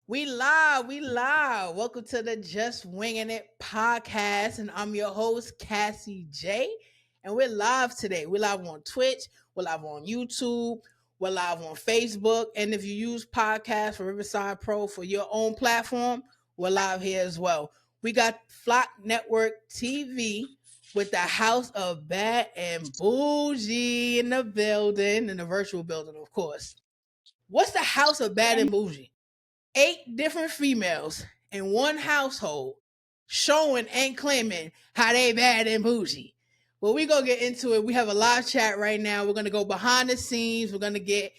We live, we live. Welcome to the Just Winging It podcast, and I'm your host Cassie J. And we're live today. We're live on Twitch, we're live on YouTube, we're live on Facebook. And if you use podcast for Riverside Pro for your own platform, we're live here as well. We got Flock Network TV with the House of Bad and Boujee in the building, in the virtual building, of course. What's the House of Bad and Boujee? 8 different females in one household showing and claiming how they bad and bougie. Well, we gonna get into it. We have a live chat right now. We're gonna go behind the scenes. We're gonna get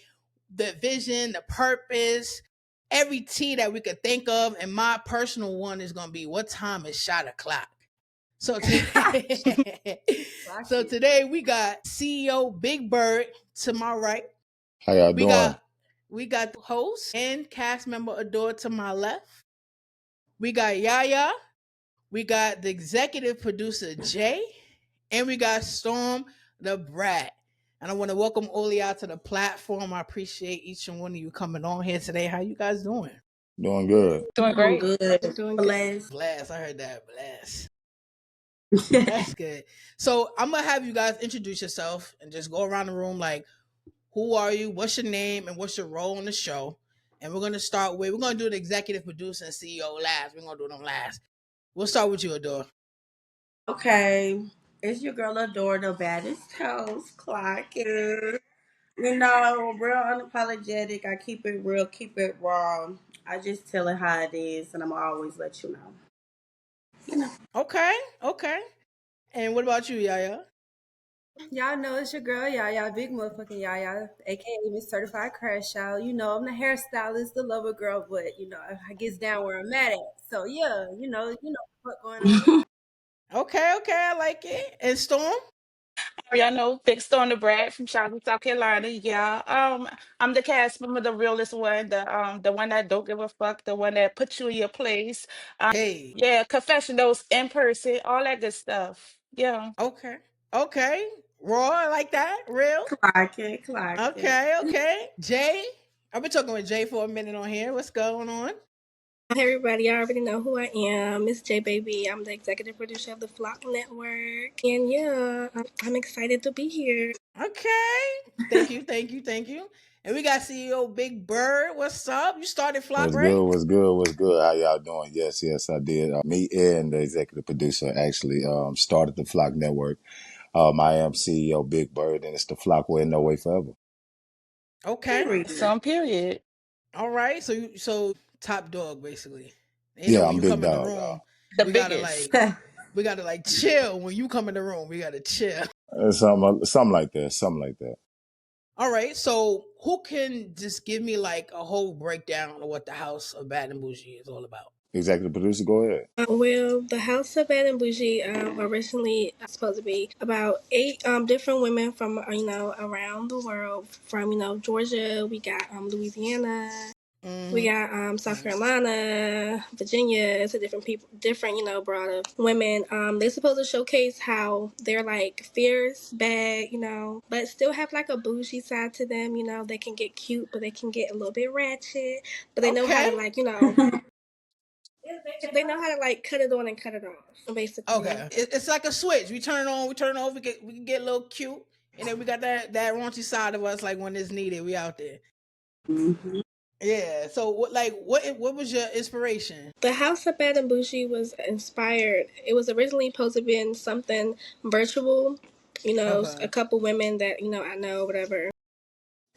the vision, the purpose, every T that we could think of. And my personal one is gonna be what time is shot o'clock. So today, so today we got CEO Big Bird to my right. How y'all We doing? got we got the host and cast member Adore to my left. We got Yaya. We got the executive producer Jay, and we got Storm the Brat. And I want to welcome all y'all to the platform. I appreciate each and one of you coming on here today. How you guys doing? Doing good. Doing Doing great. good. Doing good. Blessed. Blast. I heard that. Blast. That's good. So I'm gonna have you guys introduce yourself and just go around the room like, who are you? What's your name and what's your role in the show? And we're gonna do the executive producer and CEO last. We're gonna do them last. We'll start with you, Adore. Okay. It's your girl Adore, the baddest host, clock it. Real unapologetic. I keep it real, keep it raw. I just tell it how it is, and I'm always let you know. You know. Okay, okay. And what about you, Yaya? Y'all know it's your girl Yaya, big motherfucking Yaya, aka Miss Certified Crash Out. You know I'm the hairstylist, the lover girl, but I gets down where I'm at. So yeah, what's going on. Okay, okay, I like it. And Storm? Y'all know Big Stone the Brat from Charlotte, South Carolina. Yeah. I'm the cast member, the realest one, the one that don't give a fuck, the one that puts you in your place. Hey. Yeah, confessionals in person, all that good stuff. Yeah. Okay. Okay. Raw, I like that. Real. Clock it, clock it. Okay, okay. Jay? I've been talking with Jay for a minute on here. What's going on? Hey everybody, y'all already know who I am. Miss J Baby. I'm the executive producer of the Flock Network. And yeah, I'm excited to be here. Okay. Thank you, thank you, thank you. And we got CEO Big Bird. What's up? You started Flock, What's right? good? What's good? What's good? How y'all doing? Yes, yes, I did. Me and the executive producer actually started the Flock Network. I am CEO Big Bird, and it's the Flock Way, No Way Forever. Okay. Period. Some period. All right. So top dog basically. You know Yeah, when I'm you big come in the dog. room, The we gotta biggest. like we gotta like chill. When you come in the room, we gotta chill. Something like that. Something like that. All right. So who can just give me like a whole breakdown of what the House of Bad and Bougie is all about? Executive producer, go ahead. Well, the House of Bad and Bougie originally supposed to be about 8 different women from around the world. From Georgia, we got Louisiana, we Mm-hmm. got South Carolina, Virginia. It's a different people, different broad of women. They're supposed to showcase how they're like fierce, bad, but still have like a bougie side to them. They can get cute, but they can get a little bit ratchet. But they know how Okay. to like they know how to like cut it on and cut it off. Basically, Okay. It's like a switch. We turn it on, we turn it off, we can get a little cute. And then we got that raunchy side of us, like when it's needed, we out there. Mhm. Yeah. So what was your inspiration? the House of Bad and Bougie was inspired. It was originally supposed to be something virtual. A Okay. couple women that I know, whatever.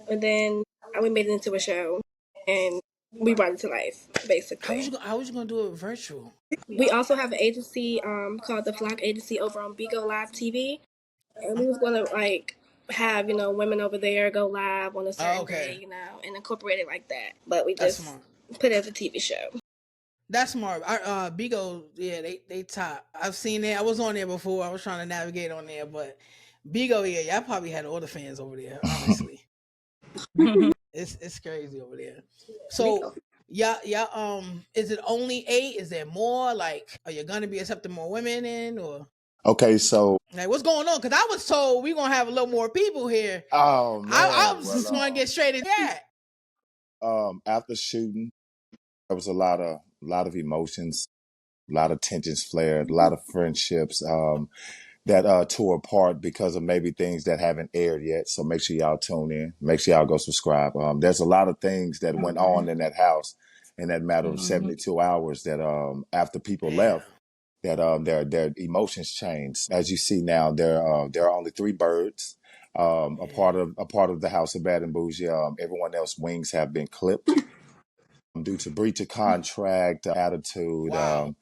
But then we made it into a show, and we brought it to life, basically. How was you gonna do it virtual? We also have an agency called the Flock Agency over on Bigo Live TV, and we was gonna like have women over there go live on a Oh, certain day, okay. and incorporate it like that. But we That's just smart. put it as a TV show. That's smart. Bigo, yeah, they top. I've seen it. I was on there before. I was trying to navigate on there, but Bigo, yeah, y'all probably had all the fans over there. Honestly, it's crazy over there. Me So, is it only 8? Is there more? Like, are you gonna be accepting more women in, or Okay, so like what's going on? Because I was told we gonna have a little more people here. oh I man, was just gonna well get straight in that. after shooting. There was a lot of emotions, a lot of tensions flared, a lot of friendships that tore apart because of maybe things that haven't aired yet. So make sure y'all tune in. Make sure y'all go subscribe. There's a lot of things that went Okay. on in that house in that matter of Hmm. 72 hours that after people Damn. left, that their emotions changed. As you see now, there are only three birds. Yeah. A part of the house of Bad and Bougie. Everyone else wings have been clipped due to breach of contract, attitude, Wow.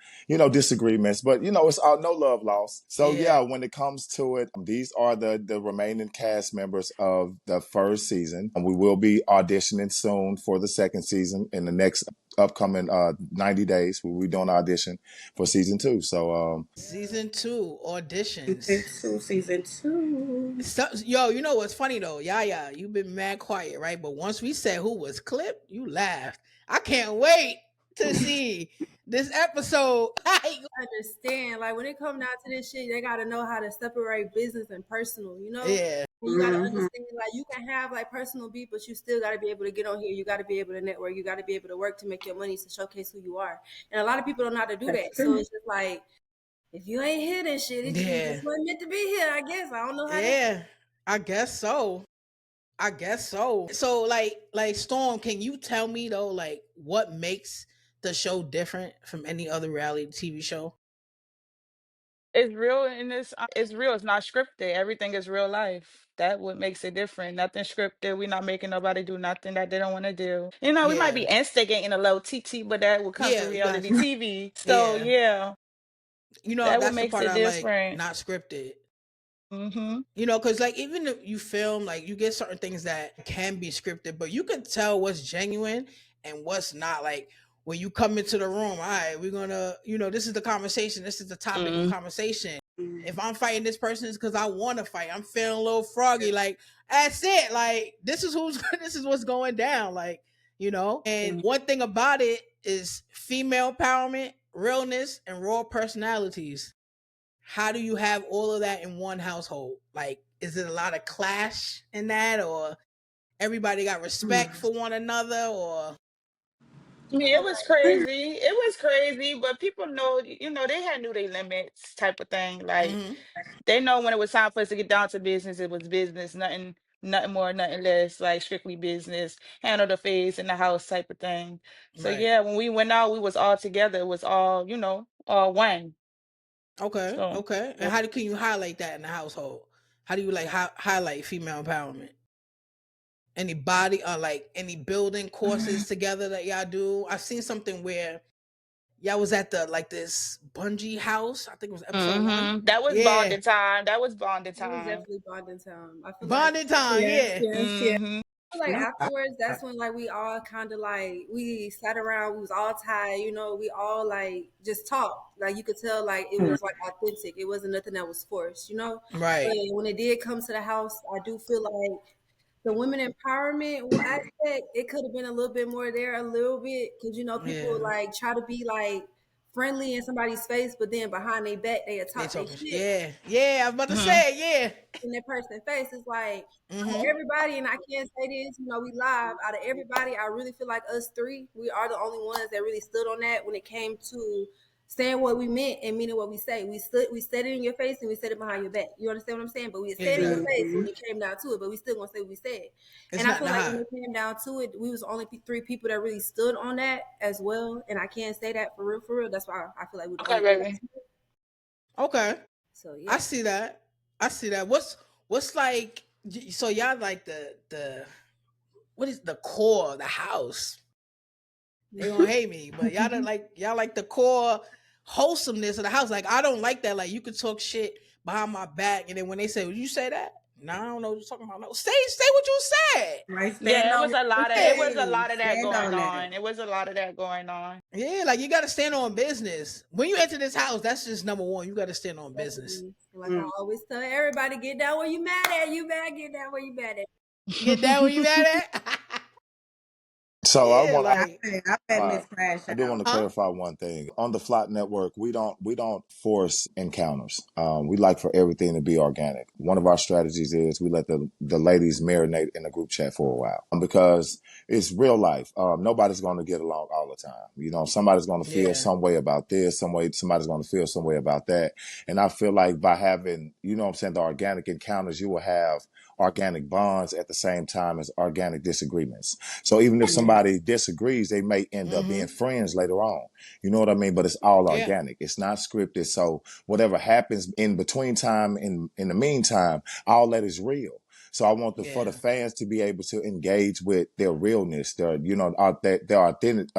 disagreements. But it's all no love lost. So Yeah. yeah, when it comes to it, these are the remaining cast members of the first season. We will be auditioning soon for the second season in the next upcoming 90 days. We'll be doing audition for season 2. So Season 2 Season auditions. two, season two. Yo, you know what's funny though? Yeah, you've been mad quiet, right? But once we said who was clipped, you laughed. I can't wait to see this episode. Understand, like when it comes down to this shit, they gotta know how to separate business and personal, you know? Yeah, And you gotta Mm-hmm. understand, like you can have like personal beef, but you still gotta be able to get on here. You gotta be able to network. You gotta be able to work to make your money to showcase who you are. And a lot of people don't know how to do That's that. So true. it's just like if you ain't here, then shit, you yeah, just wasn't meant to be here. I guess I don't know how that. yeah. I guess so. I guess so. So like Storm, can you tell me though, like what makes the show different from any other reality TV show? It's real in this. It's real. It's not scripted. Everything is real life. That what makes it different. Nothing scripted. We're not making nobody do nothing that they don't want to do. We might Yeah, be instigating a little TT, but that will come from yeah, you reality guys. TV. So Yeah, yeah, that what that's the makes part it I like, different. not scripted. Hmm. Because like even if you film, like you get certain things that can be scripted, but you can tell what's genuine and what's not. Like when you come into the room, all right, we're gonna, this is the conversation, this is the topic of Mm. conversation. Mm. If I'm fighting this person, it's because I want to fight. I'm feeling a little froggy. Like that's it. Like this is who's this is what's going down. Like And one thing about it is female empowerment, realness, and raw personalities. How do you have all of that in one household? Like, is it a lot of clash in that, or everybody got respect Mm. for one another, or I mean, it was crazy. It was crazy, but people know, they had knew their limits, type of thing. Like mm-hmm. they know when it was time for us to get down to business, it was business, nothing more, nothing less, like strictly business, handle the face in the house type of thing. So Right? yeah, when we went out, we was all together. It was all, all one. Okay, So okay. And yeah. can you highlight that in the household? How do you like highlight female empowerment? Any body or like any building courses together that y'all do? I've seen something where y'all was at the like this bungee house. I think it was episode 1. That was Yeah, bonding time. That was bonding It was time. definitely bonding time. I feel like bonding time. Yes, Yeah, yes, yes. Hmm. like No, afterwards, that's when like we all kind of like we sat around, we was all tired, we all like just talked. Like you could tell like it mm. was like authentic. It wasn't nothing that was forced. But right. when it did come to the house, I do feel like the women empowerment aspect, it could have been a little bit more there, a little bit, because people Yeah, like try to be like friendly in somebody's face, but then behind their back they they talk their talking. shit Yeah, yeah. I was about to Hmm. say yeah. in that person's face. It's like out of Mm-hmm. everybody, and I can't say this, we live. Out of everybody, I really feel like us three, we are the only ones that really stood on that when it came to saying what we meant and meaning what we say. We said it in your face and we said it behind your back. You understand what I'm saying? But we said it in your Exactly. face Mm-hmm. when it came down to it, but we still gonna say what we said. It's And I nothing feel to like when hide. it came down to it, we was only three people that really stood on that as well. And I can't say that for real, for real. That's why I feel like we're the Okay, only three. baby. Okay, So I yeah. see that. I see that. What's like? So y'all like the what is the core of the house? They gonna hate me, but y'all like the core wholesomeness of the house. Like I don't like that. Like you could talk shit behind my back, and then when they say, "Would you say that?" No, I don't know what you're talking about. No, say what you said. Right, stand Yeah, it on was what a you lot of it was a say. lot of that Stand going on that. on. It was a lot of that going on. Yeah, like you got to stand on business. When you enter this house, that's just number one. You got to stand on business. Definitely. Like I Mm. always tell everybody, get down where you mad at. You mad, get down where you mad at. Get down when you mad at. So I Yeah, want like, I bet clarify. Miss Crash I do want out. to huh? clarify one thing. On the Flock Network, we don't force encounters. We like for everything to be organic. One of our strategies is we let the ladies marinate in the group chat for a while because it's real life. Nobody's going to get along all the time. You know, somebody's going to feel Yeah, some way about this, some way somebody's going to feel some way about that. And I feel like by having, you know what I'm saying, the organic encounters, you will have organic bonds at the same time as organic disagreements. So even if Mhm. somebody disagrees, they may end up mm-hmm, being friends later on. You know what I mean? But it's all yeah, organic. It's not scripted. So whatever happens in between time, in the meantime, all that is real. So I want for the yeah, fans to be able to engage with their realness, their their authentic,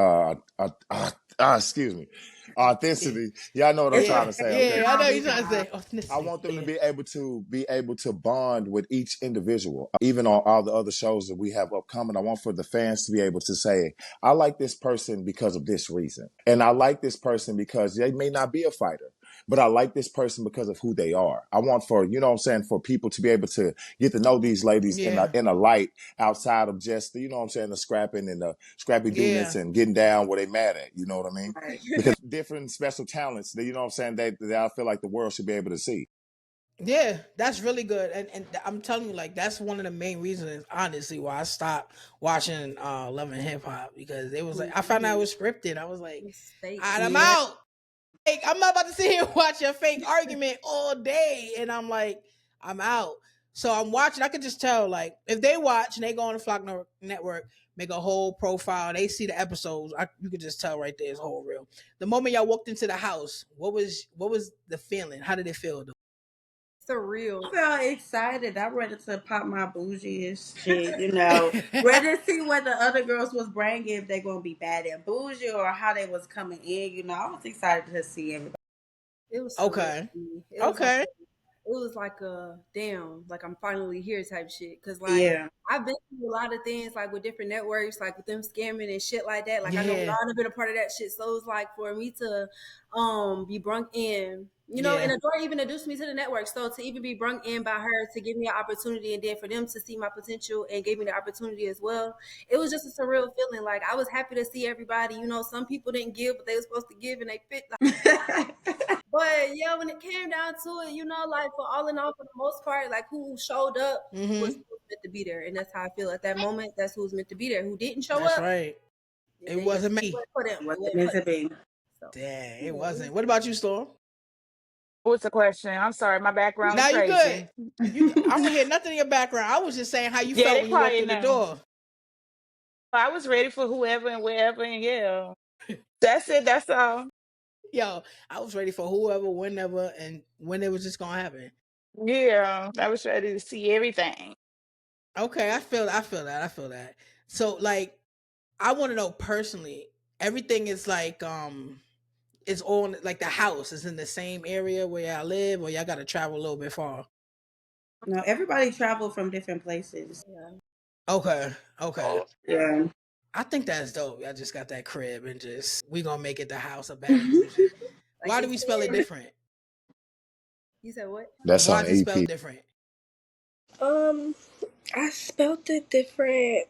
excuse me, yeah, authenticity. Y'all know what I'm It's trying yeah, to say, okay. okay? yeah. I know you're trying to Nah. say I ethnicity. want them to Yeah, be able to bond with each individual, even on all the other shows that we have upcoming. I want for the fans to be able to say, "I like this person because of this reason," and I like this person because they may not be a fighter, but I like this person because of who they are. I want for what I'm saying for people to be able to get to know these ladies in yeah, a light outside of just what I'm saying, the scrapping and the scrappy yeah, doodness and getting down where they mad at. You know what I mean? Right. Because different special talents that what I'm saying that I feel like the world should be able to see. yeah. That's really good, and I'm telling you, like, that's one of the main reasons, honestly, why I stopped watching Love and Hip Hop because it was like I found out it Mhm. was scripted. I was like, It's fake. all right, I'm Yeah. out. Like, I'm not about to sit here and watch a fake argument all day. And I'm like, I'm out. So I'm watching. I could just tell, like, if they watch and they go on the Flock Network, make a whole profile, they see the episodes. You could just tell right there it's whole real. The moment y'all walked into the house, what was the feeling? How did it feel? Surreal. I felt excited. I'm ready to pop my bougie and shit, Ready to see what the other girls was bringing, if they going to be bad and bougie or how they was coming in. I was excited to see everybody. It was surreal Okay. to me. Okay. It was like a damn, like I'm finally here type shit. Cause like Yeah. I've been through a lot of things like with different networks, like with them scamming and shit like that. Like I know we Yeah. all have been a part of that shit. So it's like for me to be brung in, and Yeah. Adora even introduced me to the network. So to even be brung in by her to give me an opportunity and then for them to see my potential and gave me the opportunity as well, it was just a surreal feeling. Like I was happy to see everybody. Some people didn't give what they were supposed to give and they fit. But yeah, when it came down to it, like for all in all, for the most part, like who showed up was Mm-hmm. who was meant to be there, and that's how I feel at that moment. That's who was meant to be there. Who didn't show That's up, right. It they just wasn't it me. wasn't for them. It What's it wasn't meant for to them. be? So Dang, it yeah, it was wasn't. What about you, Storm? What's the question? I'm sorry, my background is Now you good. crazy. I don't hear nothing in your background. I was just saying how you Yeah, felt they when you walked quiet through the now. door. I was ready for whoever and wherever, and yeah, that's it. That's all. Yo, I was ready for whoever, whenever, and when it was just gonna happen. Yeah, I was ready to see everything. Okay, I feel that. I feel that. So like I wanna know personally, everything is like it's on like the house is in the same area where y'all live or y'all gotta travel a little bit far. No, everybody traveled from different places. yeah. Okay, okay. Yeah. I think that's dope. I just got that crib and just we gonna make it the house of bad and bougie. Like Why they do we spell it said, different? you said what? That's Why on is it the spelled EP. different? Um, I spelt it different.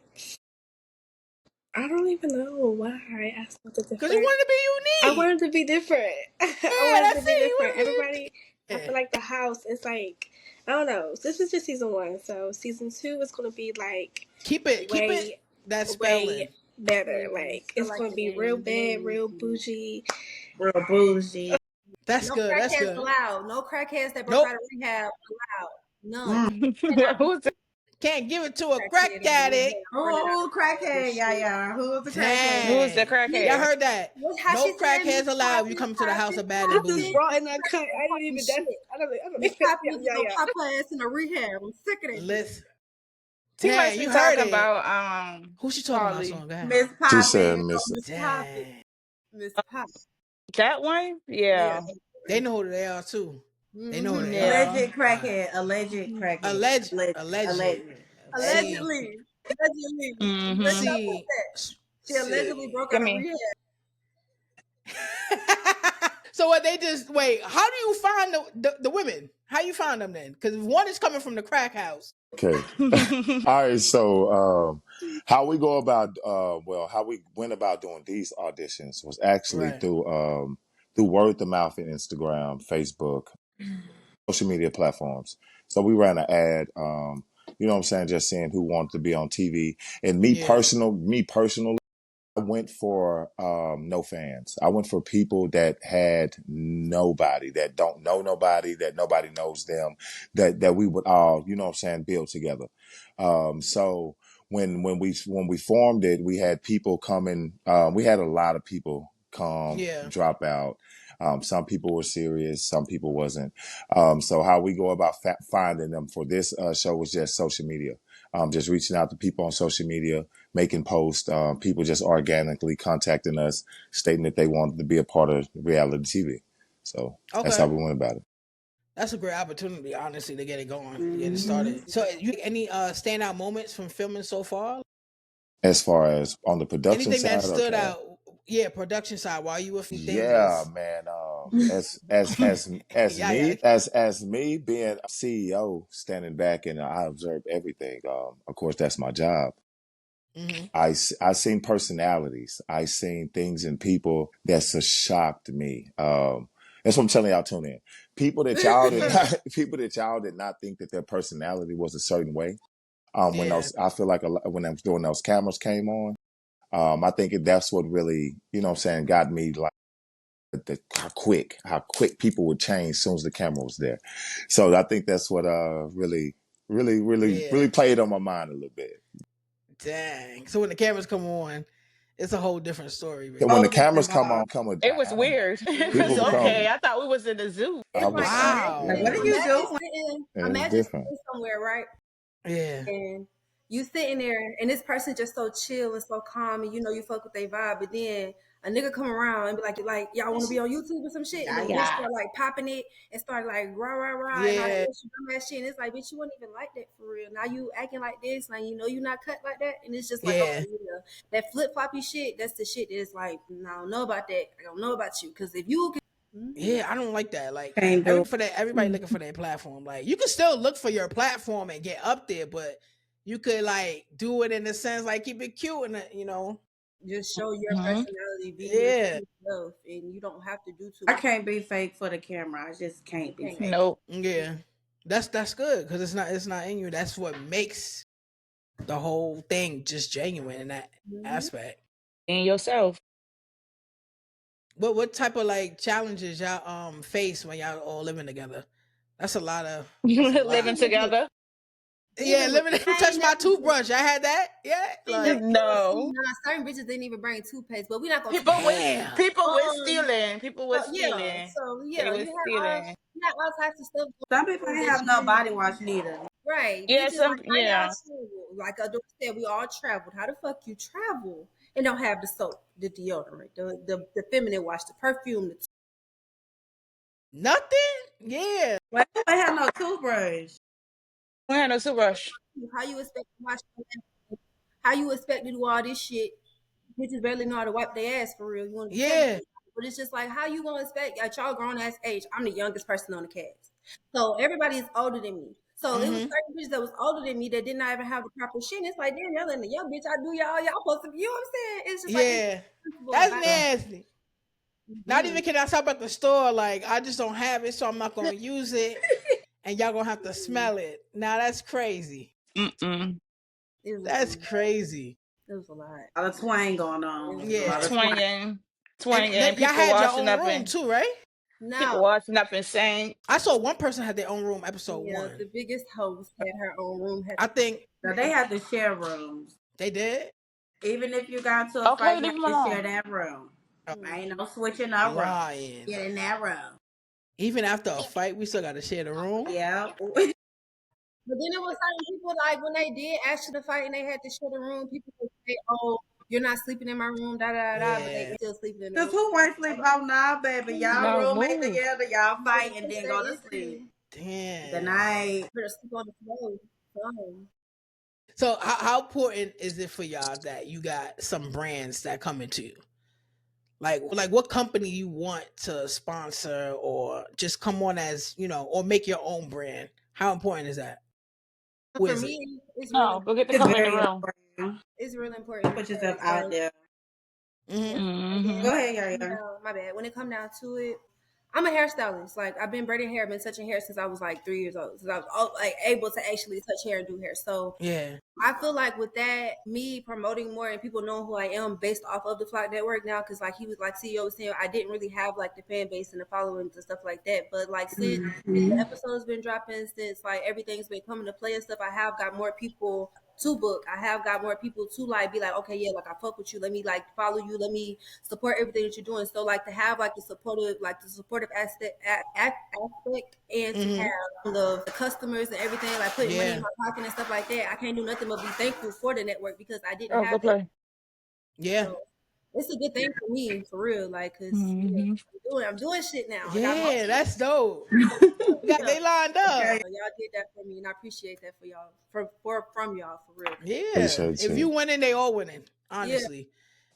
I don't even know why I spelled it Because you different. wanted to I be unique. wanted to be different. I Yeah, wanted to that's be it. You different. want to Everybody, be I unique. feel like the house is like, I don't know. This is just season one. So season two is going to be like Keep it way, that way spelling. better. Yeah, Like feel it's like going to the be real name. The bad, name real is unique. bougie. Real bougie. That's No good. That's crackheads good. allowed. No crackheads that broke Nope. out of rehab allowed. None. Mm. Cannot be Who's the Can't give it to a crackhead crack out of addict. rehab running out Who of house and crackhead? Yeah, shit. yeah. Who's the crackhead? who's the Dang. Y'all Miss, crackhead? heard that? how No she said, Miss crackheads allowed if you Poppin', come to the house Poppin', of bad and This is bougie. raw Poppin', and uncut. crackhead I didn't talking even. That's. shit. I don't Miss even. Poppin' Yeah, need to yeah, go yeah. pop her ass in a rehab. I'm sick of that bitch. Listen. He must Dang, be you heard talking it. about Who she talking about, Charlie. son? Go ahead. Miss She said, Poppin. "Miss." Miss Poppin'. Dang. Miss Poppin'. That one? Yeah. Yeah. They know who they are too. They know who Mm-hmm. they are. Yeah. Alleged All right. crackhead. Alleged crackhead. Alleged. Alleged. See, Allegedly. Allegedly. Let's Mm-hmm. stop with see, that. She allegedly see. broke I out of mean, rehab. So what they just wait? How do you find the women? How you find them then? Because one is coming from the crack house. Okay. All right. So, how we go about, how we went about doing these auditions was actually Right. through word of mouth and Instagram, Facebook, social media platforms. So we ran an ad, you know what I'm saying, just seeing who wanted to be on TV. And Yeah. me personally, I went for no fans. I went for people that had nobody, that don't know nobody, that nobody knows them, that we would all, you know what I'm saying, build together. So when we formed it, we had people coming. We had a lot of people come, Yeah. drop out. Some people were serious, some people wasn't. So how we go about finding them for this show was just social media. Just reaching out to people on social media, making posts, people just organically contacting us, stating that they wanted to be a part of reality TV. So that's how Okay. we went about it. That's a great opportunity, honestly, to get it going, to get it Mm-hmm. started. So, you any standout moments from filming so far? As far as on the production Anything that side, stood okay. out? Yeah, production side. While you were Yeah, things. man. Yeah, yeah. As me being CEO, standing back and I observe everything. Of course, that's my job. Mm-hmm. I seen personalities. I seen things in people that's a shock to me. That's what I'm telling y'all. Tune in. People that y'all did not, people that y'all did not think that their personality was a certain way. When Yeah. I feel like when I'm doing those cameras came on, I think that's what really, you know what I'm saying, got me like how quick people would change as soon as the camera was there. So I think that's what really Yeah. played on my mind a little bit. Dang. So when the cameras come on, it's a whole different story, And when really. the Whole cameras different come on, vibe. come with It was I don't know. weird. It was People Right. okay. become I thought we was in the zoo. I It's like was Wow. Like, yeah, what are you doing? it was imagine different. sitting somewhere, right? Yeah. And you sitting there and this person just so chill and so calm and you know you fuck with their vibe, but then a nigga come around and be like y'all want to be on YouTube or some shit, and Yeah, then the bitch yeah. start like popping it and start like rah rah rah and all that Yeah. extra dumbass shit, and it's like, bitch, you wouldn't even like that for real. Now you acting like this, like you know you not cut like that, and it's just like, Yeah. okay, yeah, that flip floppy shit, that's the shit that is like, no, I don't know about that. I don't know about you, because if you can, Yeah, I don't like that. Like Can't do everybody looking for their platform. Like you can still look for your platform and get up there, but you could like do it in the sense like keep it cute and just show your Mhm. personality, be your yeah, true self, and you don't have to do too I much. can't be fake for the camera. I just You can't be can't. fake. Nope. yeah. That's good because it's not in you. That's what makes the whole thing just genuine in that Mm-hmm. aspect. Being yourself. What type of like challenges y'all face when y'all all living together? That's a lot of that's a Living lot. Living with together. Yeah, living with living I touch ain't my never been. toothbrush. I had that. Yeah, Ain't never like see, No. nah, certain bitches didn't even bring toothpaste, but we're not gonna talk People about was damn. people was um stealing. People so was stealing. They was stealing. you had all types of stuff Some going people on ain't that have you no didn't body even wash neither. right. Yeah, Bitches like some how y'all yeah. travel. Like Adore said, we all traveled. How the fuck you travel and don't have the soap, the deodorant, the feminine wash, the perfume, the Nothing? Yeah. Wait, who ain't have no toothbrush? We had no rush. how you expect to wash how you expect to do all this shit. Bitches barely know how to wipe their ass for real. You want to be Yeah. technical. But it's just like, how you gonna expect at y'all grown ass age? I'm the youngest person on the cast. So everybody is older than me. So it was Mm-hmm. certain bitches that was older than me that did not even have the proper shit. And it's like, damn, y'all letting the young bitch I do y'all supposed to, you know what I'm saying? It's just like it's Yeah. comfortable That's about it. nasty. Not Mm-hmm. even can I shop at the store. Like I just don't have it, so I'm not gonna use it, and y'all gonna have to smell it. Now that's crazy. Mm-mm. It was just a That's lot. crazy. It was a lot. A lot of twang going It on. was a A Yeah. lot lot. of twang. Twanging. And Twanging. y'all People had your washing own up room in too, right? people Now, washing up in Saint. I saw one person had their own room. Episode yeah, one. the biggest host had her own room, had I think So they have to share rooms. they did. Even if you got to a Okay, fight, you leave have them to share alone. that room. Oh, to. Ain't no switching no room. lying. Get in that room. Even after a fight, we still gotta share the room. Yeah. But then it was certain people like when they did actually the fight and they had to share the room, people would say, "Oh, you're not sleeping in my room," da da da, da, but they Yeah. still sleeping in the Cause room. who won't sleep? Oh nah, baby. Y'all No, roommate move. together, y'all You know, fight and because then that go to sleep. issue, Good Damn. night. better sleep on the floor. So, So how important is it for y'all that you got some brands that come into you? Like what company you want to sponsor or just come on as, or make your own brand? How important is that? Who For is it? me, it's No, really go get the It's coat in the very room. important. it's really important Put because yourself out like there. Mm-hmm. yeah, and then Mm-hmm. Go when ahead, it come Yaya. down, my bad. When it come down to it, I'm a hairstylist. Like I've been braiding hair, been touching hair since I was like 3 years old. Since I was like able to actually touch hair and do hair. So Yeah. I feel like with that, me promoting more and people knowing who I am based off of the Flock Network now, because like he was like CEO was saying, I didn't really have like the fan base and the followings and stuff like that. But like since the Mm-hmm. episode's been dropping, since like everything's been coming to play and stuff, I have got more people to book. I have got more people to like be like, okay, yeah, like I fuck with you. Let me like follow you. Let me support everything that you're doing. So like to have like the supportive aspect, and to Mm-hmm. have the customers and everything, like putting money in Yeah. my pocket and stuff like that. I can't do nothing but be thankful for the network because I didn't Oh, have go that. play. So Yeah. it's a good thing for me, for real. Like, cause Mm-hmm. I'm doing shit now. I got Yeah, that's merch. dope. You got Yeah. they lined Okay. up. So y'all did that for me, and I appreciate that for y'all, from y'all, for real. Yeah. Appreciate If you. you winning, they all winning. Yeah. Honestly.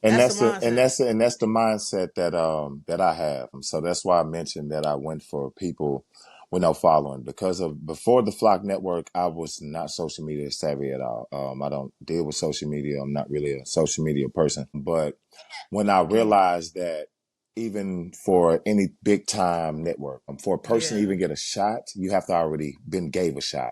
And That's the that's the and mindset. that's the, and that's the mindset that I have. So that's why I mentioned that I went for people with no following because of before the Flock Network, I was not social media savvy at all. I don't deal with social media. I'm not really a social media person. But when I Mm. realized that even for any big time network, for a person to Yeah. even get a shot, you have to already been gave a shot.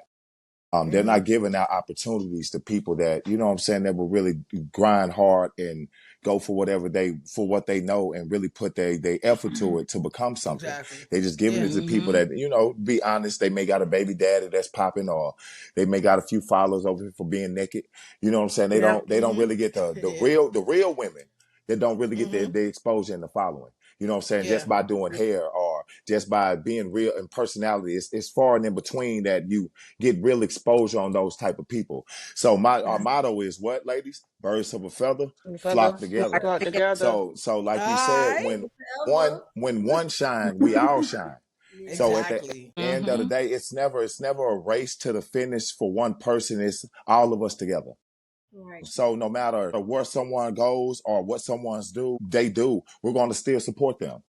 They're Mm-hmm. not giving out opportunities to people that, you know what I'm saying, that will really grind hard and go for what they know and really put their effort to it to become something. Exactly. They just giving it Yeah. to people Mm-hmm. that, be honest, they may got a baby daddy that's popping or they may got a few followers over here for being naked. You know what I'm saying? Yeah. They don't Mm-hmm. really get the Yeah. real women that don't really get Mm-hmm. their exposure and the following. You know what I'm saying? Yeah. Just by doing hair or just by being real in personality. It's far and in between that you get real exposure on those type of people. So our motto is what, ladies? Birds of a feather Feather flock together. flock together. So like you said, Alright. Forever. when one shine, we all shine. Yeah. So at the Exactly. end of the Mm-hmm. day, it's never a race to the finish for one person. It's all of us together. Right. So no matter where someone goes or what someone's they do, we're going to still support them.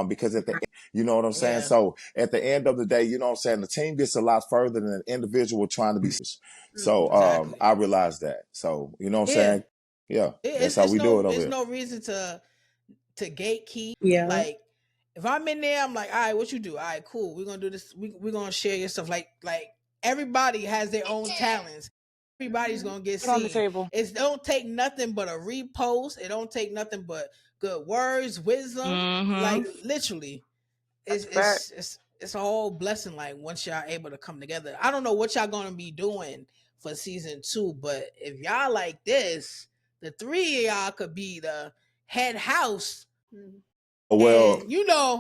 Because you know what I'm saying? Yeah. So at the end of the day, you know what I'm saying? The team gets a lot further than an individual trying to be. So Mm-hmm. Exactly. I realized that. So, you know what I'm Yeah. saying? Yeah, that's how It's we do it no over it's here. no reason to gatekeep. Yeah. Like if I'm in there, I'm like, all right, what you do? All right, cool. We're gonna do this. We're gonna share your stuff. Like everybody has their own talents. Everybody's Mm-hmm. gonna get Put on the seen. table. It don't take nothing but a repost. It don't take nothing but good words, wisdom. Mm-hmm. Like literally, That's a fact. it's a whole blessing. Like once y'all able to come together. I don't know what y'all gonna be doing for season 2, but if y'all like this, the three of y'all could be the head house, Mm-hmm. Well, and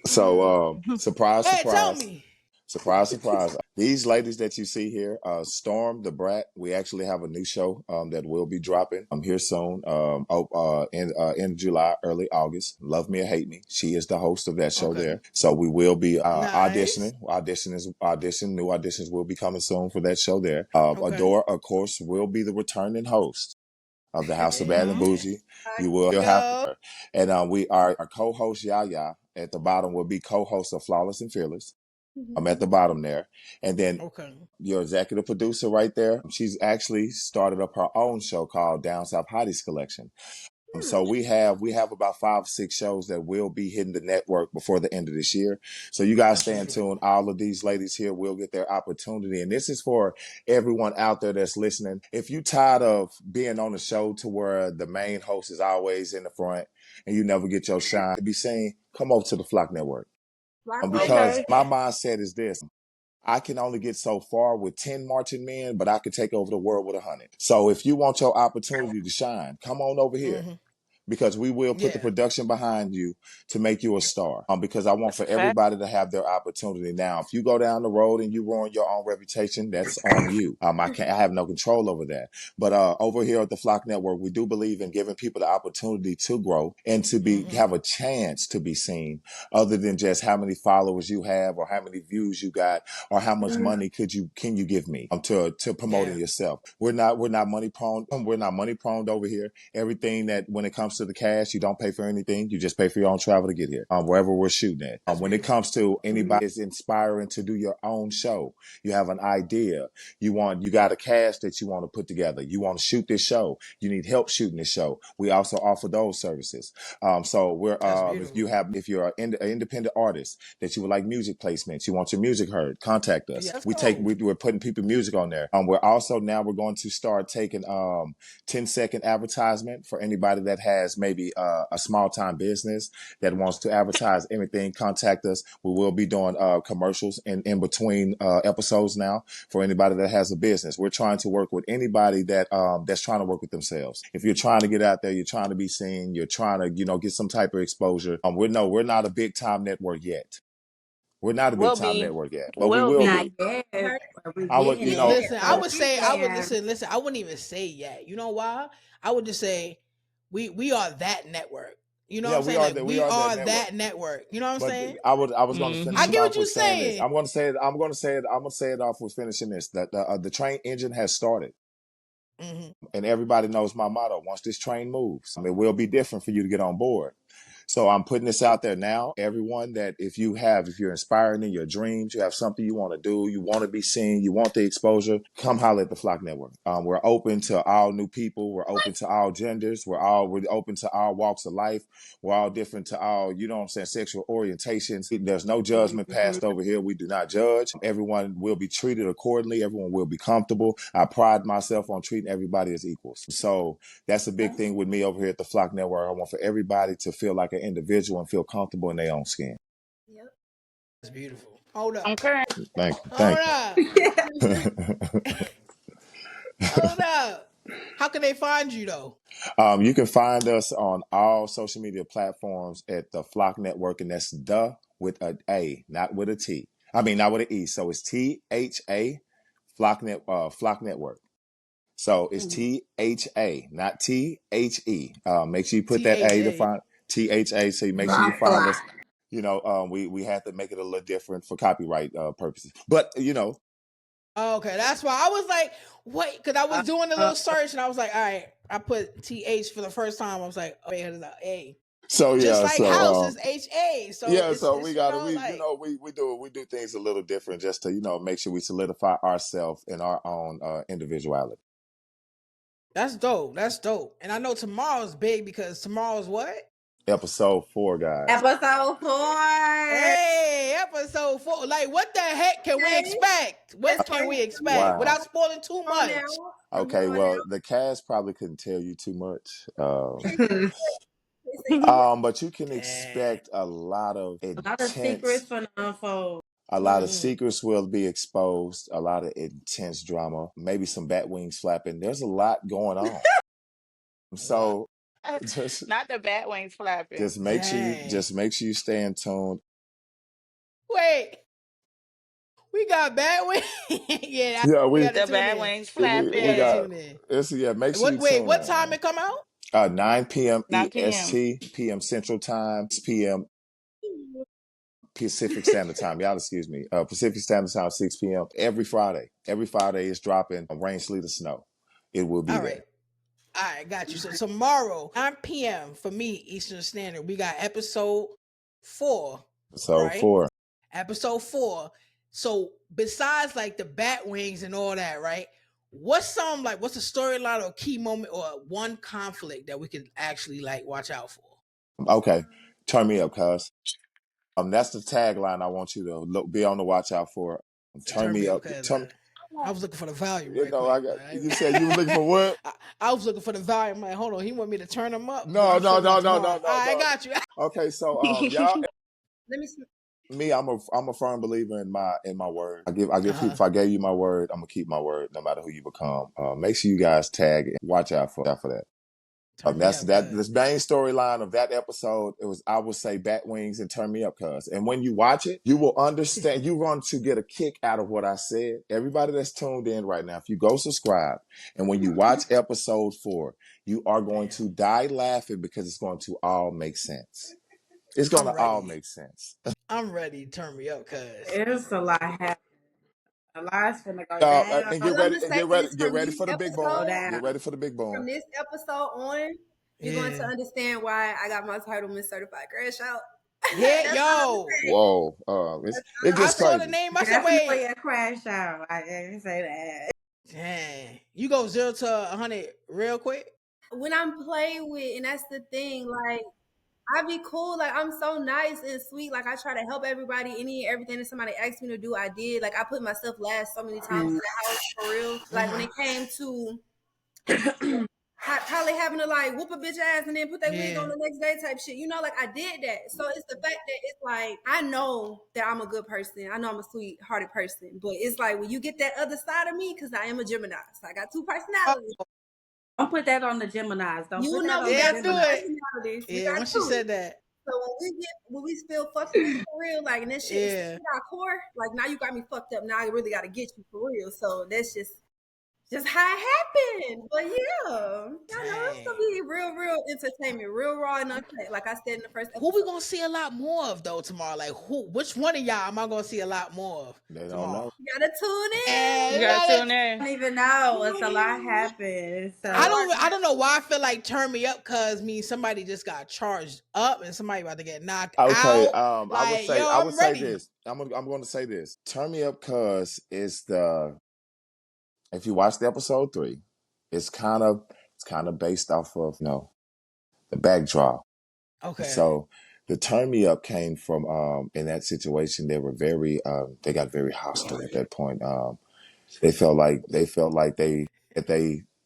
so Mm-hmm. surprise, hey, tell surprise. me. Surprise, surprise. These ladies that you see here, Storm the Brat, we actually have a new show that will be dropping here soon, in July, early August. Love Me or Hate Me. She is the host of that show Okay, there. So we will be nice. auditioning. New auditions will be coming soon for that show there. Okay, Adore, of course, will be the returning host of the House of Bad and yeah. Bougie. You will have Yo. her. And we are our co-host Yaya at the bottom will be co-host of Flawless and Fearless. I'm at the bottom there. And then Okay. your executive producer right there, she's actually started up her own show called Down South Hotties Collection. So we have about 5 or 6 shows that will be hitting the network before the end of this year. So you guys That's stay in what's up. tune. All of these ladies here will get their opportunity. And this is for everyone out there that's listening. If you tired of being on the show to where the main host is always in the front and you never get your shine to be seen, come over to the Flock Network. Block network. Because Okay. my mindset is this. I can only get so far with 10 marching men, but I can take over the world with 100. So if you want your opportunity to shine, come on over here Hmm. because we will put the Yeah. production behind you to make you a star. Because I want That's for a fact. everybody to have their opportunity. Now, if you go down the road and you ruin your own reputation, that's on you. I have no control over that. But over here at the Flock Network, we do believe in giving people the opportunity to grow and to Hmm. have a chance to be seen, other than just how many followers you have or how many views you got or how much money can you give me to promoting Yeah. yourself. We're not money prone. We're not money prone over here. Everything that when it comes to the cash, you don't pay for anything. You just pay for your own travel to get here, wherever we're shooting at. That's When it beautiful. comes to anybody is inspiring to do your own show, you have an idea, you got a cast that you want to put together, you want to shoot this show, you need help shooting this show. We also offer those services. So we're That's beautiful. if you're an independent artist that you would like music placements, you want your music heard, contact us. Yeah, let's We, go. we're putting people music on there. We're also now we're going to start taking 10-second advertisement for anybody that has maybe a small time business that wants to advertise anything. Contact us. We will be doing commercials in between episodes now for anybody that has a business. We're trying to work with anybody that's trying to work with themselves. If you're trying to get out there, you're trying to be seen, you're trying to get some type of exposure. We're not a big time network yet. We're not a big Will time be. network yet, but we Will will Not be. be. yet, Heard but we I would, getting it. Listen, I So would get say, I would there. listen. I wouldn't even say yet. You know why? I would just say we are that network. You know what yeah, I'm saying? Like we we are that are network. that network. You know what I'm But saying? I was going to I finish Hmm. it get what off you're with saying this. saying. I'm going to say it off with finishing this. That the train engine has started. Hmm. And everybody knows my motto. Once this train moves, it will be different for you to get on board. So I'm putting this out there now. Everyone that if you're inspiring in your dreams, you have something you want to do, you want to be seen, you want the exposure, come holler at the Flock Network. We're open to all new people. We're open to all genders. We're open to all walks of life. We're all different to all, sexual orientations. There's no judgment Mhm. passed over here. We do not judge. Everyone will be treated accordingly. Everyone will be comfortable. I pride myself on treating everybody as equals. So that's a big thing with me over here at the Flock Network. I want for everybody to feel like an individual and feel comfortable in their own skin. Yep. That's beautiful. Hold up. Okay. Thank you. Hold Thank up. you. Hold up. How can they find you though? You can find us on all social media platforms at the Flock Network, and that's the with an A, not with a T. I mean, not with an E. So it's THA Flock Network. So it's THA, not THE. Make sure you put that A to THA. find THA. So you make sure you Rock find us. fly. We had to make it a little different for copyright purposes. But Okay, that's why I was like, wait, because I was doing a Uh, little search and I was like, all right, I put TH for the first time. I was like, oh, wait, it's a A. so Just yeah, like so House is HA. So yeah, so we it's gotta like we do things a little different just to make sure we solidify ourselves in our own individuality. that's dope. That's dope. And I know tomorrow's big because tomorrow's what? Episode 4, guys. Episode 4. Hey, episode 4. Like, what the heck can we Okay. expect? That's What can we crazy. expect Wow. without spoiling too Come on now. much? Come Okay, on now. well, the cast probably couldn't tell you too much. Can't say too much. Can't say too much. But you can Dang. expect a lot of A lot of secrets intense, for the unfold. a lot of Hmm. secrets will be exposed, a lot of intense drama, maybe some bat wings flapping. There's a lot going on. Wow. So just Not the bat wings flapping. Dang. just make sure you stay in tune. Wait, we got bad win. Yeah, Yeah, we got to The tune bat in. wings We we got to flapping. got tune in. it's yeah, make sure What? you Wait, tune what in, time man. it come out? 9 p.m. 9 p.m. EST, p.m. Central Time, 6 p.m. Pacific Standard Time. Y'all excuse me. Pacific Standard Time, 6 p.m. every Friday. Every Friday is dropping rain, sleet, or snow. It will be All right. there. All right, got you. So tomorrow, 9 p.m. for me, Eastern Standard, we got episode 4, So right? 4. Episode 4. So besides like the bat wings and all that, right? What's a storyline or key moment or one conflict that we could actually like watch out for? Okay. Turn me up, cuz. That's the tagline I want you to be on the watch out for. Turn Turn me me up, up. cause Turn, I was looking for the volume you right know, quick. you said you were looking for what? I was looking for the volume. Like, hold on, he want me to turn him up, but No, I'm no, talking no, about no, tomorrow. no, no, I no. got you. Okay, so y'all Let me see. me, I'm a firm believer in my word. I give people Uh-huh. if I gave you my word, I'm gonna keep my word no matter who you become. Make sure you guys tag and watch out for that. Turn me That's up, that cuz. this main storyline of that episode. It was I would say bat wings and turn me up, cuz. And when you watch it, you will understand. You're going to get a kick out of what I said. Everybody that's tuned in right now, if you go subscribe and when you watch episode 4, you are going Damn. to die laughing because it's going to all make sense. It's going I'm to all ready. make sense. I'm ready. Turn me up, cuz. It's a lot happening. A lot's finna go down. And All I'm gonna say get is ready for the big Go boom. episode, Get down. ready for the big from boom. this episode on, You're going to Yeah. understand why I got my title Miss Certified Crash Out. Yeah, That's all I'm yo. saying. Whoa, it's I just saw the crazy. name. I said, Definitely wait. a crash out. I didn't say that. Dang. You go 0 to 100 real quick? When I'm playing with, and that's the thing, like I be cool. Like I'm so nice and sweet. Like I try to help everybody. Any everything that somebody asked me to do, I did. Like I put myself last so many times in Mm. the house for real. Like when Mm-hmm. it came to probably having to like whoop a bitch ass and then put their wig on Yeah. the next day type shit. You know, like I did that. So it's the fact that it's like I know that I'm a good person. I know I'm a sweet hearted person. But it's like when you get that other side of me, because I am a Gemini. So I got two Oh, personalities. Don't put that on the Geminis. Don't put You that know we on the yeah, got do two Geminis. it. personalities. We Yeah, got once you two. said that. So when we feel fucked up for real, like and that shit is Yeah. in our core, like now you got me fucked up. Now I really gotta get you for real. So that's just how it happened. But yeah, y'all know it's gonna Dang. be real entertainment, real raw and uncut. Like I said in the first Who we episode. gonna see a lot more of though tomorrow? Like who? Which one of y'all am I gonna see a lot more of They don't tomorrow? know. You gotta tune You And in. gotta tune I in. don't even know. It's a lot happened. A I So lot. don't. I don't know why I feel like turn me up because me somebody just got charged up and somebody about to get knocked Okay, out. Like I yo, would I'm say ready. this. I'm going to say this. Turn me up, cause it's the if you watch the episode 3, it's kind of based off of the backdrop. Okay. So the turn me up came from in that situation they were very they got very hostile at that point. They felt like they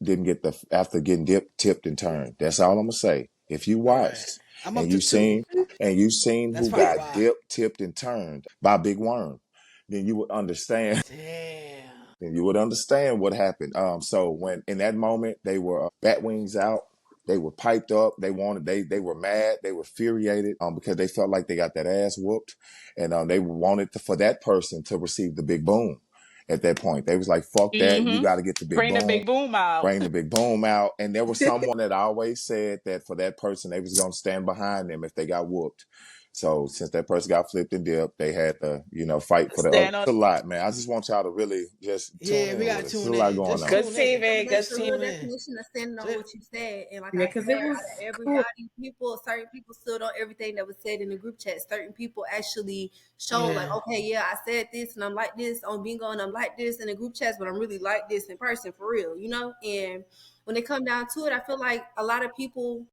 didn't get the after getting tipped and turned. That's all I'm gonna say. If you All right. watched I'm up and to two. you seen That's who probably got why. dipped, tipped, and turned by Big Worm, then you would understand. Damn. Then you would understand what happened. So when in that moment they were bat wings out, they were piped up. They were mad. They were infuriated because they felt like they got that ass whooped, and they wanted for that person to receive the big boom. At that point, they was like, "Fuck that! You Mm-hmm. got to get the big Bring the boom." big boom out. Bring the big boom out. And there was someone that always said that for that person, they was going to stand behind them if they got whooped. So since that person got flipped and dipped, they had to, fight for the other. Stand on. It's a lot, man. I just want y'all to really just tune Yeah, we in with gotta us. There's tune a lot in. going Just on. Good tune in. TV. Good That's Just the TV. real tune in. definition of standing on what you said. And like yeah, I because said, it out was of cool. everybody, certain people stood on everything that was said in the group chat. Certain people actually showed like, Yeah. okay, yeah, I said this and I'm like this on bingo and I'm like this in the group chats, but I'm really like this in person for real, you know? And when it come down to it, I feel like a lot of people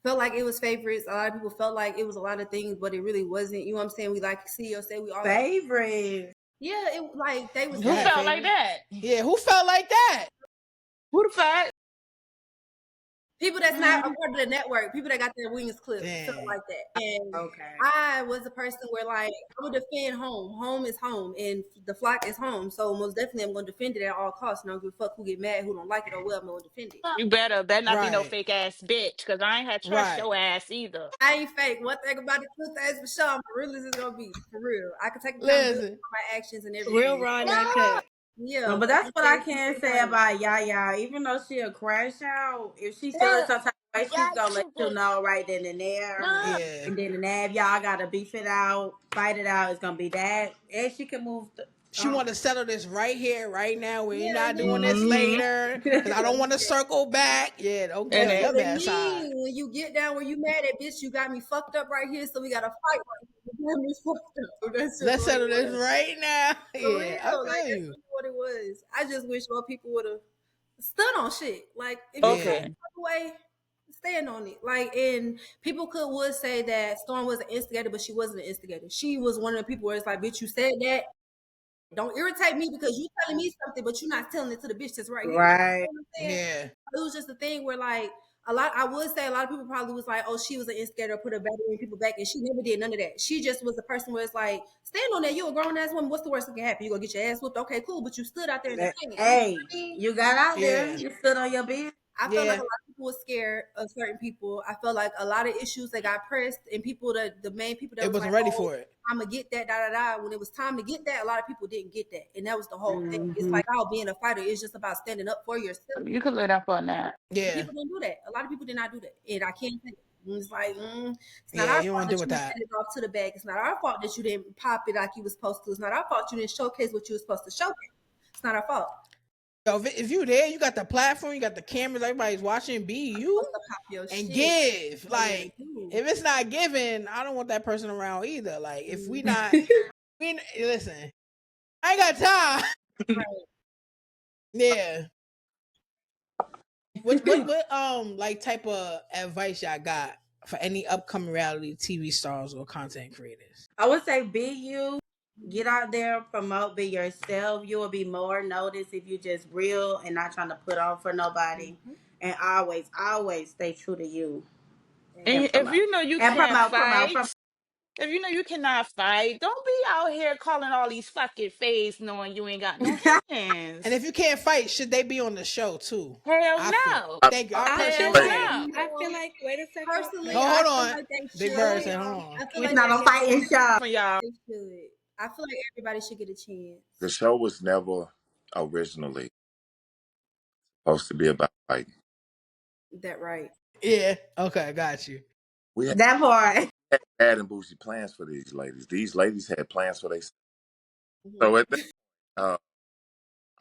felt like it was favorites. A lot of people felt like it was a lot of things, but it really wasn't. You know what I'm saying? We like CEO said we all like, Favorite. yeah, it like they was Y'all Who had saying felt like favorites? that? Yeah, who felt like that? Who the fuck? people that's not a Mm, part of the network, people that got their wings clipped, felt Damn. like that. And okay. I was a person where like I'm gonna defend home. Home is home, and the flock is home. So most definitely, I'm gonna defend it at all costs. And I don't give a fuck who get mad, who don't like it, or well, I'm gonna defend it. You better not be no Right. fake ass bitch, cause I ain't had trust Right. your ass either. I ain't fake. One thing about the truth is for sure, I'm real as it's gonna be for real. I can take accountability Listen. for my actions and Real everything. raw and So uncut. yeah, No, but like that's you what I said, keep can it say 100. about Yaya. Even though she a crash out, if she feeling some type of way, she's gonna let you know right then and there. Yeah. And then the nav, y'all gotta beef it out, fight it out. It's gonna be that, and she can move. She want to settle this right here, right now. We're Yeah, not and then doing this Mhm. later because I don't want to circle back. Yeah, don't get And on that's it, your what it bad side. mean when you get down where you mad at bitch. You got me fucked up right here, so we gotta fight right here. You got me fucked up. That's just Let's what it settle this was. right now. For Yeah, I real, like feel that's you. really what it was. I just wish more people would have stood on shit. Like if you feel Yeah. okay. some type of way, stand on it. Like and people would say that Storm was an instigator, but she wasn't an instigator. She was one of the people where it's like, bitch, you said that. Don't irritate me because you telling me something, but you're not telling it to the bitch that's right here. You Right. know what I'm saying? Yeah. It was just a thing where like I would say a lot of people probably was like, oh, she was an instigator, put her battering people back, and she never did none of that. She just was a person where it's like, stand on that. You a grown ass woman. What's the worst that can happen? You gonna get your ass whooped? Okay, cool. But you stood out there and defended. You know Hey, what I mean? you got out there. Yeah. You stood on your business. I felt like a Yeah. lot of people were scared of certain people. I felt like a lot of issues that got pressed and people that the main people that It was like, wasn't ready oh, for it. I'm gonna get that, da da da. When it was time to get that, a lot of people didn't get that, and that was the whole thing. It's Hmm. like, oh, being a fighter is just about standing up for yourself. You could lay down for a nap. Yeah. People don't do that. A lot of people did not do that, and I can't think. It's like it's not Yeah. our You fault want to that do you with didn't that. send it off to the bag. It's not our fault that you didn't pop it like you was supposed to. It's not our fault you didn't showcase what you were supposed to showcase. It's not our fault. Yo, if you there, you got the platform, you got the cameras, everybody's watching. Be you Supposed to pop your and shit. give. All you gotta Like, do. if it's not given, I don't want that person around either. Like, if we not, listen, I ain't got time. Right. Yeah. What like type of advice y'all got for any upcoming reality TV stars or content creators? I would say be you. Get out there, promote, be yourself. You will be more noticed if you just real and not trying to put on for nobody. Mm-hmm. And always, always stay true to you and And if promote. you know you And can't promote, promote, promote. fight, if you know you cannot fight, don't be out here calling all these fucking faves knowing you ain't got no And if hands. you can't fight, should they be on the show too? Hell I feel. no. Thank you. Our Hell personal Obviously. opinion. no. I feel like, wait a second. Personally, Oh, I hold feel on. like they Big should. Bird Joey, said, hold on. I feel It's like not a fighting show. For y'all. they should. I feel like everybody should get a chance. The show was never originally supposed to be about fighting. That right. Yeah. Okay, got you. We That part. had Bad and Boujee plans for these ladies. These ladies had plans for themselves. Mm-hmm. So at that, uh,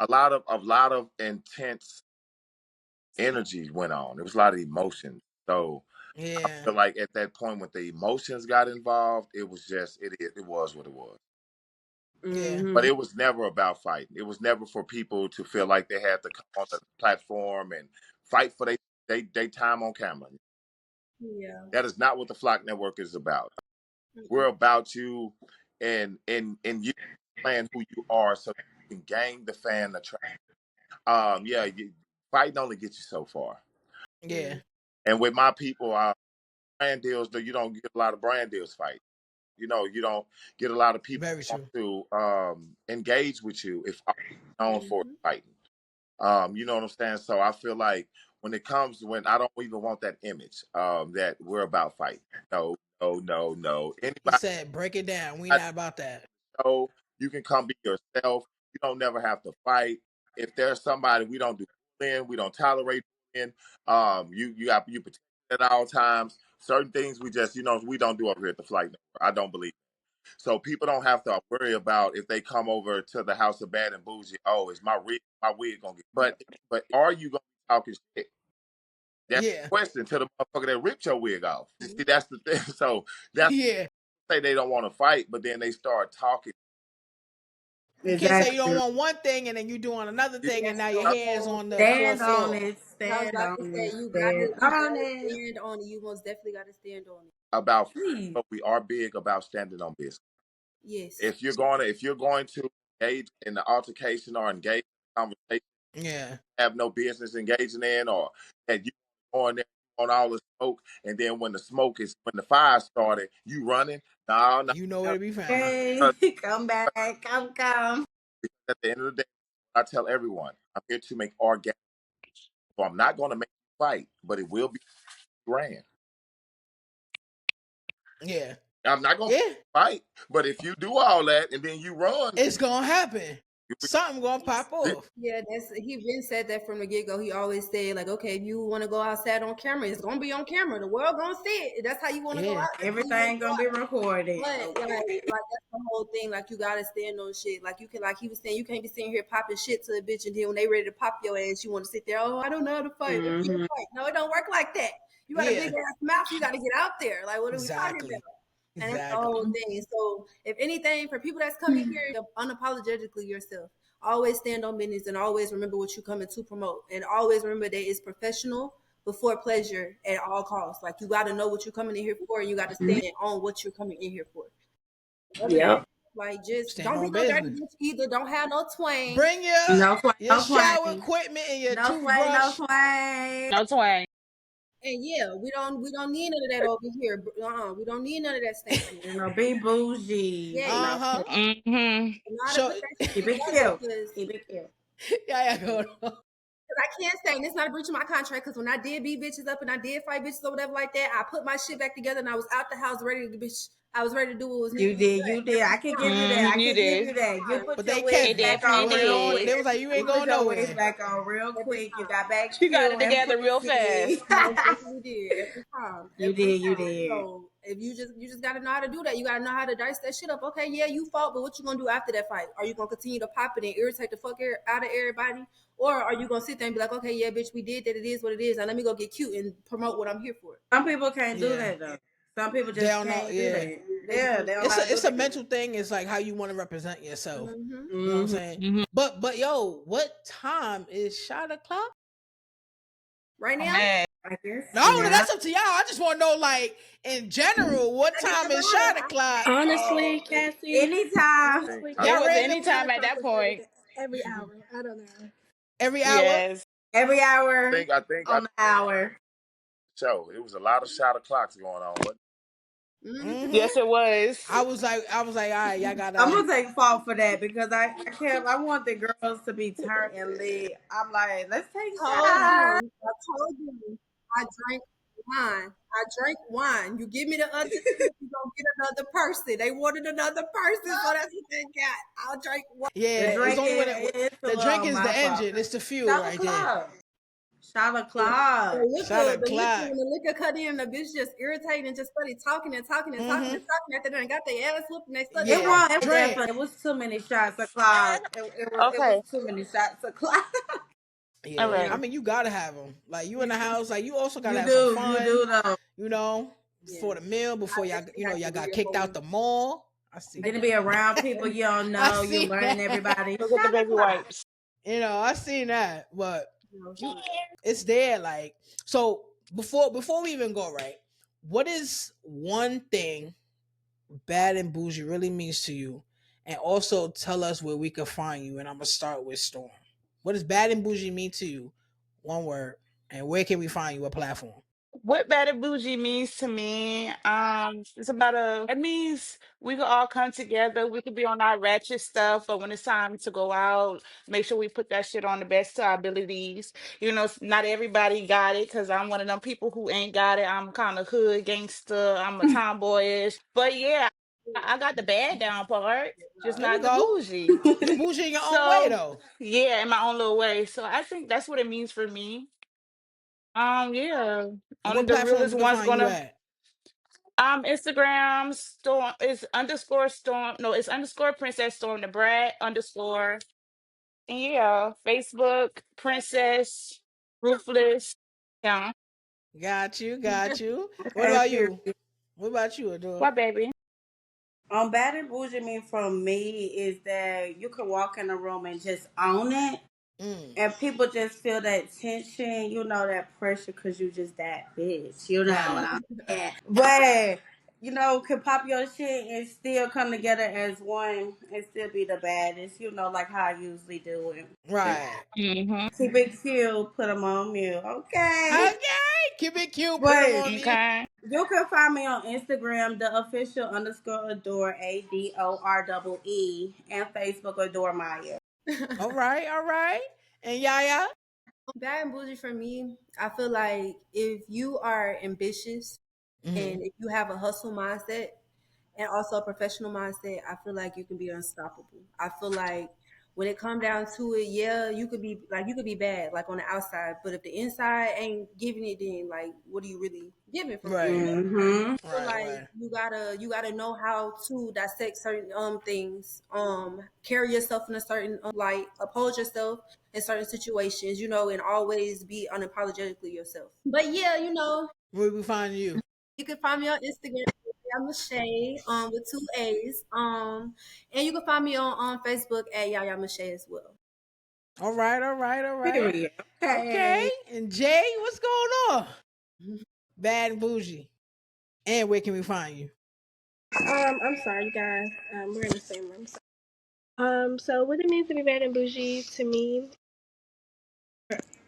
a lot of intense energy went on. There was a lot of emotion. So I Yeah. feel like at that point when the emotions got involved, it was just it was what it was. Yeah. But Hmm. it was never about fighting. It was never for people to feel like they had to come on the platform and fight for they time on camera. Yeah. That is not what the Flock Network is about. We're Mm-mm. about you and you playing who you are so you can gain the fan attraction. Yeah, fighting only gets you so far. Yeah. And with my people, brand deals, you don't get a lot of brand deals fight. You don't get a lot of people Very who true. want to engage with you if I'm known for Mm-hmm. fighting. You know what I'm saying? So I feel like when I don't even want that image that we're about fighting. No, no, no, no. He Anybody said, break it down. We at not about that. the show, you can come be yourself. You don't never have to fight. If there's somebody we don't do bullying, we don't tolerate bullying. You protect at all times. Certain things we just we don't do over here at the Flight Network. I don't believe. So people don't have to worry about if they come over to the House of Bad and Bougie. Oh, is my wig gonna get? But are you gonna be talking shit? That's Yeah. the question to the motherfucker that ripped your wig off. See, that's the thing. So that's Yeah. say they don't want to fight, but then they start talking. You can't say you don't Exactly. want one thing and then you doing another You thing and That's now the your hands whole on the thing. Stand fourth on floor. it. I was Stand about on to say it. you Stand on gotta it. stand on it. You most definitely gotta stand on it. about, Please. but we are big about standing on business. Yes. If you're going to engage in the altercation or engage in the conversation, Yeah. have no business engaging in, or that you go in there on all the smoke, and then when the fire started, you running. No, no. You know where No. to be found. Hey, Because come back. Come. at the end of the day, I tell everyone, I'm here to make organic. So I'm not going to make you fight, but it will be grand. Yeah. I'm not going to Yeah. fight, but if you do all that and then you run, It's gonna happen. you Something gonna pop be- off. Yeah, he been said that from the get go. He always said like, okay, if you want to go outside on camera, it's gonna be on camera. The world gonna see it. That's how you want to go Yeah. out. That's how you want Everything to go gonna be out. recorded. But Okay. that's the whole thing. Like you gotta stand on shit. Like you can, like he was saying, you can't be sitting here popping shit to a bitch, and then when they ready to pop your ass, you want to sit there. Oh, I don't know how to fight. I can't Mm-hmm. fight. No, it don't work like that. You got a big Yeah. ass mouth. You got to get out there. Like what are we talking Exactly. about? And that's the Exactly. whole thing. So, if anything, for people that's coming here, unapologetically yourself. Always stand on business and always remember what you're coming to promote. And always remember that it's professional before pleasure at all costs. Like, you got to know what you're coming in here for and you got to stand on what you're coming in here for. Other than Yep. like, just Stand don't be on no dirty business. bitch either. Don't have no twang. Bring your No twang. your No shower twang. equipment and your No twang. No toothbrush. twang. No twang. And yeah, we don't need none of that over here. We don't need none of that stank. You know, be bougie. Yeah, You know, Uh-huh. Mm-hmm. you know how to So put that shit keep it together cute. because Keep it cute. yeah, go on. I can't say, and it's not a breach of my contract because when I did beat bitches up and I did fight bitches or whatever like that, I put my shit back together and I was out the house ready to bitch. I was ready to do what was needed You to be did. done You did. I can give you that. I You can give did. you that. You every time. put But your they wigs They kept you. back You definitely on wasn't real going. did. They quick. was like, you ain't You put going your wigs nowhere. back on real Every quick. You time. got back You got it cute and together real pretty. fast. Most definitely did every time, You every did. You time. did. So If you just gotta know how to do that. You gotta know how to dice that shit up. Okay, yeah, you fought, but what you gonna do after that fight? Are you gonna continue to pop it and irritate the fuck out of everybody? Or are you gonna sit there and be like, okay, yeah, bitch, we did that. It is what it is. Now let me go get cute and promote what I'm here for. Some people can't do Yeah. that though. Some people They just don't know. can't do Yeah. that. Yeah, they don't know how to do It's a that. mental thing. It's like how you want to represent yourself. Mm-hmm. You know what I'm Hmm. saying? Mm-hmm. But yo, what time is shot o'clock? Right Oh now, man. I guess. No, Yeah. that's up to y'all. I just want to know, like in general, what I get time the is shot bottle. o'clock? Honestly, Cassie, Anytime. honestly, It Y'all was Cassie, ready? any shot time at o'clock that is every point. day, every hour. I don't know. Every hour? Yes. Every hour I think on the hour. so. It was a lot of shot o'clocks going on. But Mm-hmm. Mm-hmm. Yes, it was. I was like, all right, y'all I'm gotta. gonna take fault for that because I can't. I want the girls to be turned and lit. I'm like, let's take Told shots. you. I told you. I drank wine. I drank wine. You give me the other two, you gonna get another person. They wanted another person, so that's what they got. I'll drink wine. The Yeah, it's only when drinking is a the drink little is the my fault. engine. It's the fuel Shot right there. o'clock. Shot The o'clock. Shot liquor, o'clock. when the liquor cut in, the bitch just irritating and just started talking and talking and talking Mm-hmm. and talking after that and got their ass whooped and they started It Yeah, was. talking. It was drink. definitely. It was too many shots o'clock. It was Okay. too many shots o'clock. All Yeah, I right. Yeah. mean you gotta have them. Like you in the Yeah. house, like you also gotta You have some do. You fun. do though. You know, Yeah. before the meal, I before y'all, definitely you know, had y'all to got kicked out reaffirm. the mall. I I see. Then to be around people you don't I know, you see learning that. everybody. Go get the Shot baby o'clock. wipes. You know, I seen that, but you, definitely. it's there. Like so, before we even go right, what is one thing bad and bougie really means to you, and also tell us where we can find you. And I'm gonna start with Storm. What does bad and bougie mean to you? One word, and where can we find you? A platform. What Bad and Bougie means to me, it's about it means we can all come together. We could be on our ratchet stuff, but when it's time to go out, make sure we put that shit on the best to our abilities. Not everybody got it because I'm one of them people who ain't got it. I'm kind of hood gangster. I'm a tomboyish, but yeah, I got the bad down part, just There we not the go. bougie. You bougie in your own way So though. yeah, in my own little way. So I think that's what it means for me. Yeah. And Only what the platform realest we can ones find you gonna at? Instagram storm is underscore storm. No, it's underscore princess storm the brat underscore. And yeah, Facebook, princess, ruthless. Yeah. Got you, got you. What Okay, about period. you? What about you, Adore? What baby? Bad and bougie mean from me is that you can walk in a room and just own it. Mm, And people just feel that tension, that pressure because you just that bitch. You know what right, I'm saying? But, can pop your shit and still come together as one and still be the baddest, like how I usually do it. right. Mm-hmm. Keep it cute, put them on mute. Okay. Okay, keep it cute. Put them But on mute. Okay. you can find me on Instagram, the official underscore adore, ADOREE, and Facebook, Adore Maya. All right, all right. And Yaya. Bad and bougie for me, I feel like if you are ambitious Mm-hmm. and if you have a hustle mindset and also a professional mindset, I feel like you can be unstoppable. I feel like when it come down to it, yeah, you could be bad like on the outside, but if the inside ain't giving it, then like what are you really giving for real? Right, Mm-hmm. Feel right, like right. you gotta know how to dissect certain things, carry yourself in a certain light, oppose yourself in certain situations, and always be unapologetically yourself. But yeah, Where we find you? you can find me on Instagram. I'm Shay, with two A's. And you can find me on Facebook at Yaya Mache as well. All right, all right, all right. Period. Okay. Okay. And Jay, what's going on? Bad and bougie. And where can we find you? I'm sorry, you guys. We're in the same room. So what it means to be bad and bougie to me,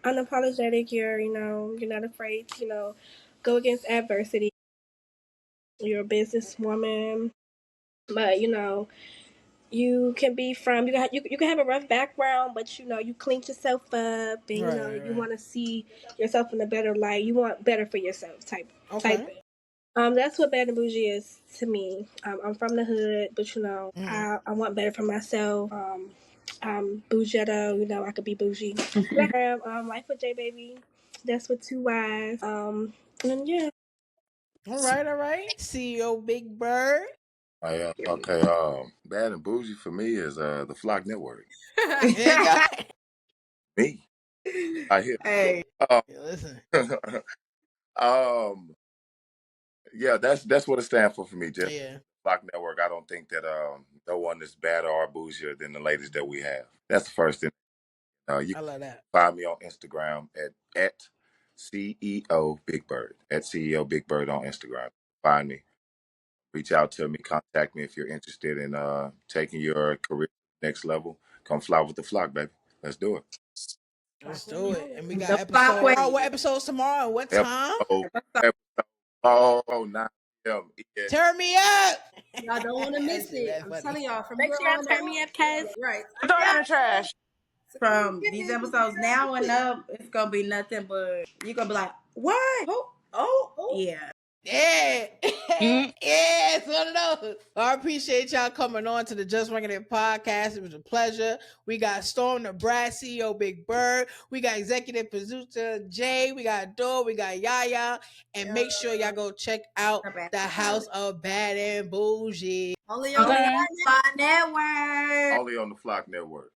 unapologetic. You're not afraid to, go against adversity. You're a businesswoman, but you can be from you can have a rough background, but you clean yourself up, and Right, you right. want to see yourself in a better light. You want better for yourself, type Okay. thing. That's what bad and bougie is to me. I'm from the hood, but Mm-hmm. I want better for myself. Bougetto, I could be bougie. Life with J baby. That's with two Y's. And yeah. All right, all right. CEO Big Bird. Oh, yeah. Okay. Bad and bougie for me is the Flock Network. There you go. Me. I hear. Hey, Um, Yeah, listen. um, yeah, that's what it stands for me. Just Yeah, Flock Network. I don't think that no one is badder or bougier than the ladies that we have. That's the first thing. You I love that. can find me on Instagram at CEO Big Bird at CEO Big Bird on Instagram. Find me. Reach out to me. Contact me if you're interested in taking your career to the next level. Come fly with the flock, baby. Let's do it. Let's Flock do it. And we got the clock episode. way. Oh, what episodes tomorrow? What time? Episode, episode, oh, 9 p.m. Yeah. Turn me up. Y'all don't want to That miss shit, it. that's I'm funny. telling y'all, from Make here sure y'all on turn me out. up, cuz. Right. Throw it in the trash. From these episodes now and up, it's gonna be nothing but you're gonna be like, what? Oh, yeah. Yeah. Mm. Yeah, it's one of those. I appreciate y'all coming on to the Just Winging It podcast. It was a pleasure. We got Storm the Brad, CEO Big Bird. We got executive producer Jay. We got Dor. We got Yaya. And make sure y'all go check out the House of Bad and Boujee. Only on Only Okay. on Fly Network. Only on the Flock Network.